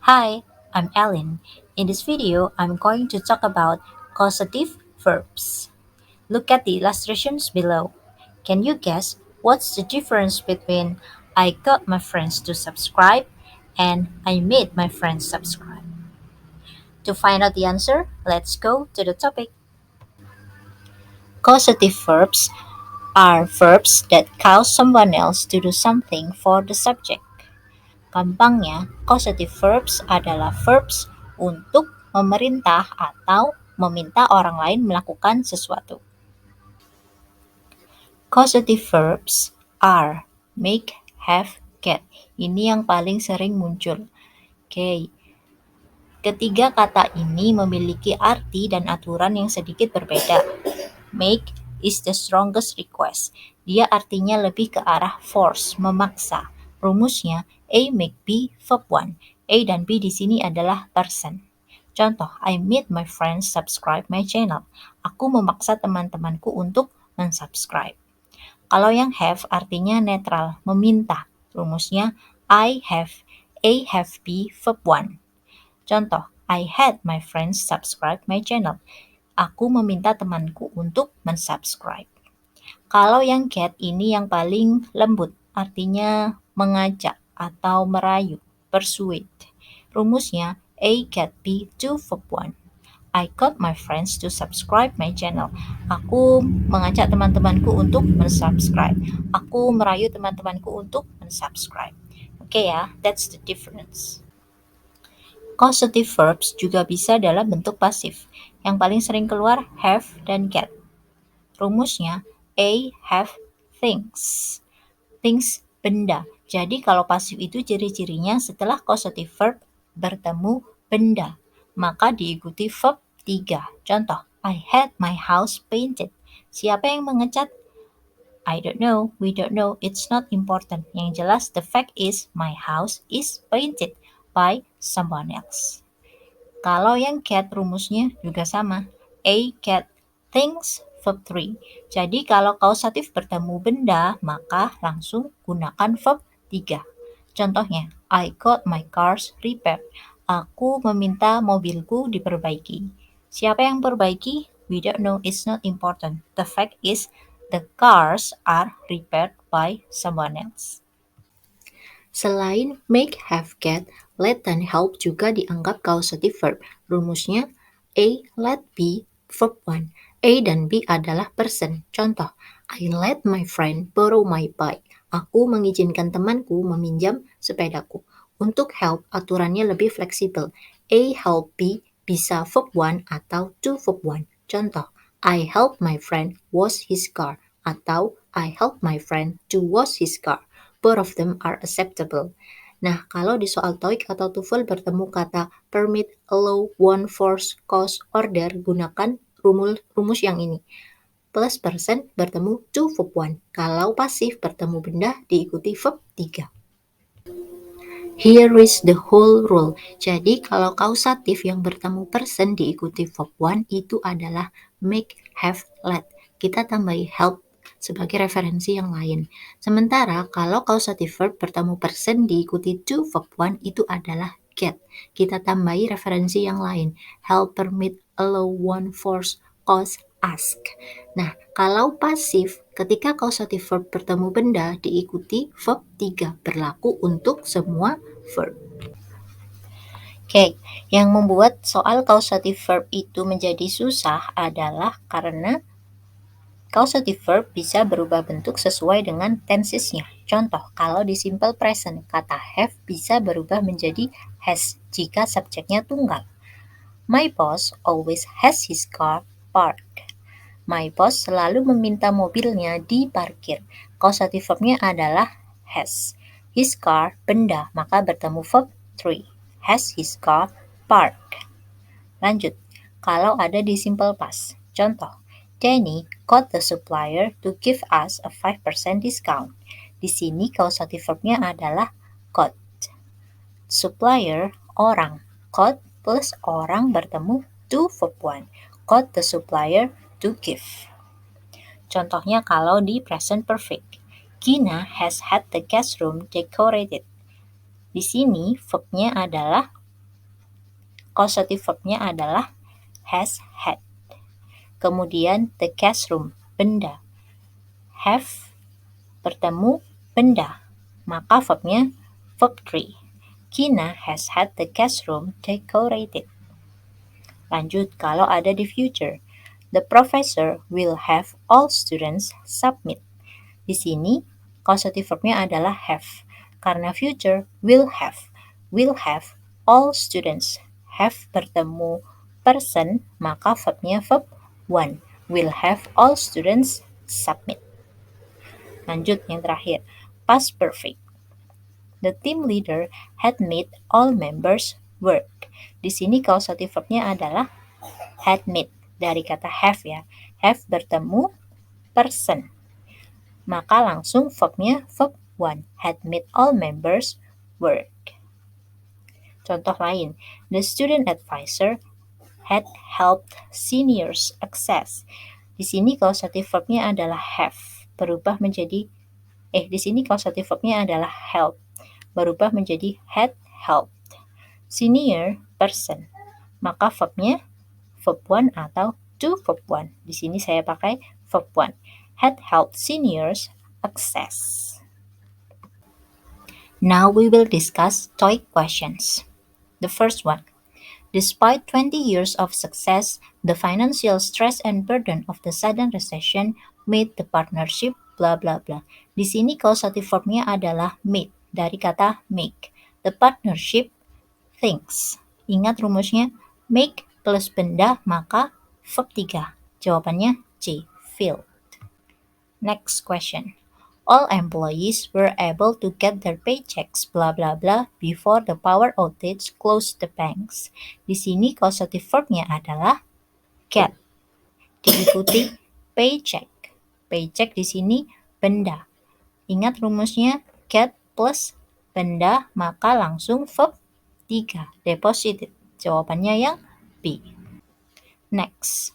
Hi, I'm Ellen. In this video, I'm going to talk about causative verbs. Look at the illustrations below. Can you guess what's the difference between I got my friends to subscribe and I made my friends subscribe? To find out the answer, let's go to the topic. Causative verbs are verbs that cause someone else to do something for the subject. Gampangnya, causative verbs adalah verbs untuk memerintah atau meminta orang lain melakukan sesuatu. Causative verbs are make, have, get. Ini yang paling sering muncul. Oke, ketiga kata ini memiliki arti dan aturan yang sedikit berbeda. Make is the strongest request. Dia artinya lebih ke arah force, memaksa. Rumusnya A make B verb 1. A dan B di sini adalah person. Contoh, I made my friends subscribe my channel. Aku memaksa teman-temanku untuk mensubscribe. Kalau yang have artinya netral, meminta. Rumusnya I have A have B verb 1. Contoh, I had my friends subscribe my channel. Aku meminta temanku untuk mensubscribe. Kalau yang get ini yang paling lembut, artinya mengajak atau merayu, persuade. Rumusnya A get B to verb 1. I got my friends to subscribe my channel. Aku mengajak teman-temanku untuk mensubscribe. Aku merayu teman-temanku untuk mensubscribe. Oke ya, that's the difference. Causative verbs juga bisa dalam bentuk pasif. Yang paling sering keluar have dan get. Rumusnya A have things. Things benda. Jadi kalau pasif itu ciri-cirinya setelah causative verb bertemu benda, maka diikuti verb 3. Contoh, I had my house painted. Siapa yang mengecat? I don't know, we don't know, it's not important. Yang jelas the fact is my house is painted by someone else. Kalau yang get rumusnya juga sama. A get things verb 3. Jadi kalau kausatif bertemu benda, maka langsung gunakan verb 3. Contohnya, I got my cars repaired. Aku meminta mobilku diperbaiki. Siapa yang perbaiki? We don't know, it's not important. The fact is the cars are repaired by someone else. Selain make, have, get, let, dan help juga dianggap causative verb. Rumusnya A, let, B, verb 1. A dan B adalah person. Contoh, I let my friend borrow my bike. Aku mengizinkan temanku meminjam sepedaku. Untuk help, aturannya lebih fleksibel. A help B bisa verb 1 atau to verb 1. Contoh, I help my friend wash his car atau I help my friend to wash his car. Both of them are acceptable. Nah, kalau di soal TOEIC atau TOEFL bertemu kata permit, allow, want, force, cause, order, gunakan rumus yang ini. Plus person bertemu to verb 1. Kalau pasif bertemu benda diikuti verb 3. Here is the whole rule. Jadi kalau kausatif yang bertemu person diikuti verb 1 itu adalah make, have, let. Kita tambahi help sebagai referensi yang lain. Sementara kalau causative verb bertemu person diikuti to verb 1 itu adalah get. Kita tambahi referensi yang lain. Help, permit, allow, want, force, cause, ask. Nah, kalau pasif, ketika causative verb bertemu benda diikuti verb 3 berlaku untuk semua verb. Oke, yang membuat soal causative verb itu menjadi susah adalah karena causative verb bisa berubah bentuk sesuai dengan tensesnya. Contoh, kalau di simple present, kata have bisa berubah menjadi has jika subjeknya tunggal. My boss always has his car parked. My boss selalu meminta mobilnya diparkir. Causative verbnya adalah has. His car, benda, maka bertemu verb 3. Has his car parked. Lanjut, kalau ada di simple past. Contoh, Danny got the supplier to give us a 5% discount. Di sini causative verbnya adalah got. Supplier, orang. Got plus orang bertemu to verb 1. Got the supplier to give. Contohnya kalau di present perfect. Gina has had the guest room decorated. Di sini verbnya adalah causative verbnya adalah has had. Kemudian the classroom, benda. Have, bertemu, benda. Maka verbnya verb 3. Kina has had the classroom decorated. Lanjut, kalau ada di future. The professor will have all students submit. Di sini, causative verbnya adalah have. Karena future, will have. Will have all students. Have bertemu person, maka verbnya verb 1. Will have all students submit. Lanjut, yang terakhir. Past perfect. The team leader had made all members work. Di sini causative verbnya adalah had made. Dari kata have ya. Have bertemu person. Maka langsung verbnya verb 1. Had made all members work. Contoh lain. The student advisor had helped seniors access. Di sini causative verbnya adalah have. Berubah menjadi di sini causative verbnya adalah help. Berubah menjadi had helped. Senior person. Maka verbnya verb 1 atau to verb 1. Di sini saya pakai verb 1. Had helped seniors access. Now we will discuss TOEIC questions. The first one. Despite 20 years of success, the financial stress and burden of the sudden recession made the partnership blah blah blah. Di sini causative verbnya adalah made, dari kata make. The partnership things. Ingat rumusnya, make plus benda maka verb 3. Jawabannya C, filled. Next question. All employees were able to get their paychecks blah blah blah before the power outage closed the banks. Di sini causative verbnya adalah get. Diikuti paycheck. Paycheck di sini benda. Ingat rumusnya get plus benda maka langsung verb 3. Deposited. Jawabannya yang B. Next.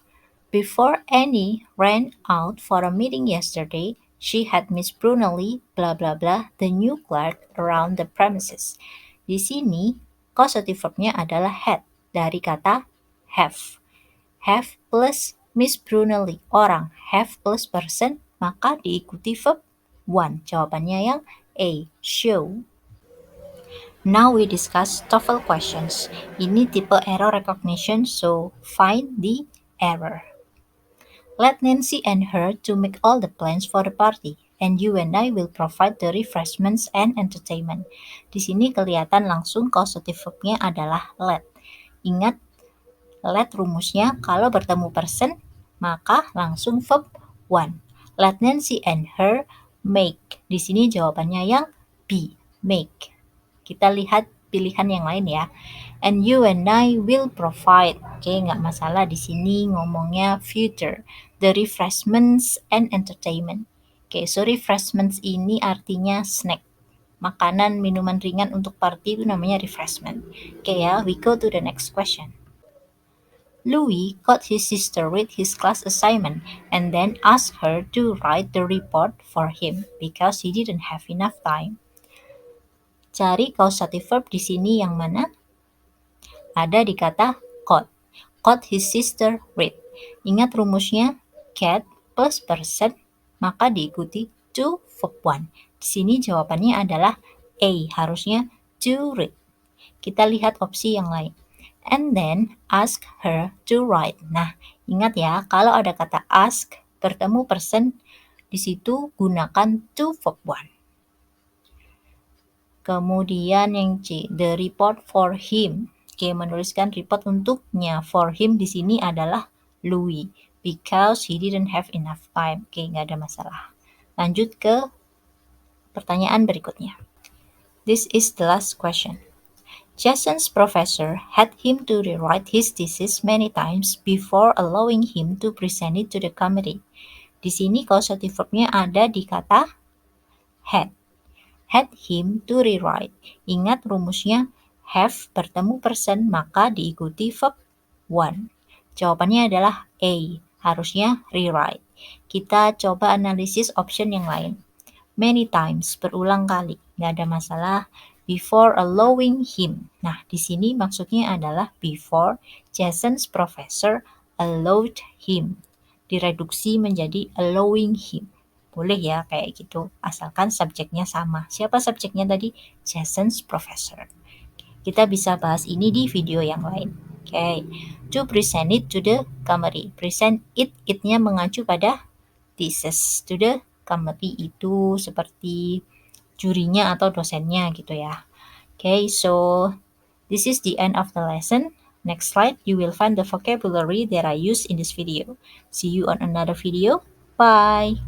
Before Annie ran out for a meeting yesterday, she had Miss Brunelli, blah blah blah, the new clerk around the premises. Di sini, causative verbnya adalah had, dari kata have. Have plus Miss Brunelli, orang. Have plus person, maka diikuti verb 1. Jawabannya yang A, show. Now we discuss TOEFL questions. Ini tipe error recognition, so find the error. Let Nancy and her to make all the plans for the party, and you and I will provide the refreshments and entertainment. Di sini kelihatan langsung causative verbnya adalah let. Ingat, let rumusnya kalau bertemu person, maka langsung verb 1. Let Nancy and her make. Di sini jawabannya yang B, make. Kita lihat pilihan yang lain ya. And you and I will provide. Oke, nggak masalah di sini ngomongnya future. The refreshments and entertainment. Oke, so refreshments ini artinya snack. Makanan, minuman ringan untuk party itu namanya refreshment. Oke ya, we go to the next question. Louis caught his sister with his class assignment and then asked her to write the report for him because he didn't have enough time. Cari causative verb di sini yang mana? Ada di kata caught. Caught his sister read. Ingat rumusnya cat plus person, maka diikuti to verb 1. Di sini jawabannya adalah A, harusnya to read. Kita lihat opsi yang lain. And then ask her to write. Nah, ingat ya, kalau ada kata ask bertemu person, di situ gunakan to verb 1. Kemudian yang C, the report for him. Oke, menuliskan report untuknya. For him di sini adalah Louis, because he didn't have enough time. Oke, nggak ada masalah. Lanjut ke pertanyaan berikutnya. This is the last question. Jason's professor had him to rewrite his thesis many times before allowing him to present it to the committee. Di sini causative verbnya ada di kata had. Had him to rewrite. Ingat rumusnya have bertemu person, maka diikuti verb 1. Jawabannya adalah A, harusnya rewrite. Kita coba analisis option yang lain. Many times, berulang kali, nggak ada masalah. before allowing him. Nah, di sini maksudnya adalah before Jason's professor allowed him. Direduksi menjadi allowing him. Boleh ya kayak gitu, asalkan subjeknya sama. Siapa subjeknya tadi? Jason's professor. Kita bisa bahas ini di video yang lain. Oke, to present it to the committee. Present it-nya mengacu pada thesis. To the committee itu seperti jurinya atau dosennya gitu ya. Okay, so this is the end of the lesson. Next slide, you will find the vocabulary that I used in this video. See you on another video. Bye.